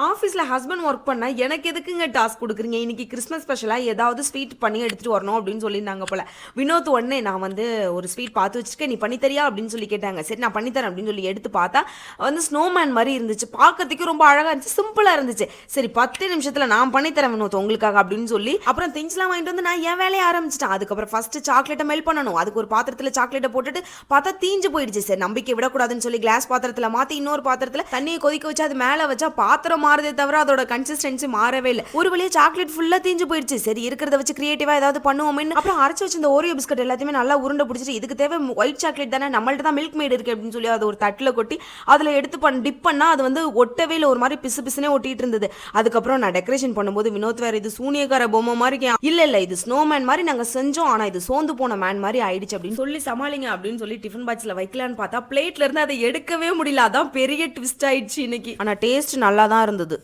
ஆஃபீஸில் husband work பண்ணா எனக்கு எதுக்குங்க டாஸ்க் கொடுக்குறீங்க, இன்னைக்கு கிறிஸ்மஸ் ஸ்பெஷலாக ஏதாவது ஸ்வீட் பண்ணி எடுத்துகிட்டு வரணும் அப்படின்னு சொல்லியிருந்தாங்க போல. வினோத் உடனே நான் வந்து ஒரு ஸ்வீட் பார்த்து வச்சுருக்கேன், நீ பண்ணித்தரியா அப்படின்னு சொல்லி கேட்டாங்க. சரி நான் பண்ணித்தரேன் அப்படின்னு சொல்லி எடுத்து பார்த்தா வந்து ஸ்னோமேன் மாதிரி இருந்துச்சு, பார்க்கறதுக்கு ரொம்ப அழகாக இருந்துச்சு, சிம்பிளாக இருந்துச்சு. சரி 10 நிமிஷத்தில் நான் பண்ணித்தரேன் வினோத் உங்களுக்காக அப்படின்னு சொல்லி அப்புறம் திங்ஸ்லாம் வாங்கிட்டு வந்து நான் என் வேலையை ஆரம்பிச்சிட்டேன். அதுக்கப்புறம் ஃபர்ஸ்ட் சாக்லேட்டை மெல்ட் பண்ணணும், அதுக்கு ஒரு பாத்திரத்தில் சாக்லேட்டை போட்டுட்டு பார்த்தா தீஞ்சு போயிடுச்சு. சரி நம்பிக்கை விடக்கூடாதுன்னு சொல்லி கிளாஸ் பாத்திரத்தில் மாற்றி இன்னொரு பாத்திரத்தில் தண்ணியை கொதிக்க வச்சு அது மேலே வச்சா பாத்திரம் மாறுதே தவிர அதோட கன்சிஸ்டன்சி மாறவே இல்லை. ஒரு வழியா சாக்லேட் ஃபுல்லா தீஞ்சு போயிடுச்சு. சரி இருக்கிறத வச்சு கிரியேட்டிவா ஏதாவது பண்ணுவோமே, அப்புறம் அரைச்சு வச்சு இந்த ஓரியோ பிஸ்கட் எல்லாத்தையுமே நல்லா உருண்டை பிடிச்சிட்டு இதுக்கு தேவை ஒயிட் சாக்லேட் தானே, நம்மள்ட்ட தான் மில்க் மேட் இருக்கு அப்படின்னு சொல்லி அதை ஒரு தட்டில் கொட்டி அதில் எடுத்து டிப் பண்ணா அது வந்து ஒட்டவே இல்லை, ஒரு மாதிரி பிசு பிசுனே ஒட்டிட்டு இருந்தது. அதுக்கப்புறம் நான் டெக்கரேஷன் பண்ணும்போது வினோத் வேற இது சூனியக்கார பொம்மை மாதிரி இல்ல இது ஸ்னோமேன் மாதிரி நாங்க செஞ்சோம், ஆனா இது சோர்ந்து போன மேன் மாதிரி ஆயிடுச்சு அப்படின்னு சொல்லி சமாளிங்க அப்படின்னு சொல்லி டிஃபன் பாக்ஸ்ல வைக்கலான்னு பார்த்தா பிளேட்ல இருந்து அதை எடுக்கவே முடியல. அதான் பெரிய ட்விஸ்ட் ஆயிடுச்சு இன்னைக்கு. ஆனா டேஸ்ட் நல்லா தான் இருந்தது.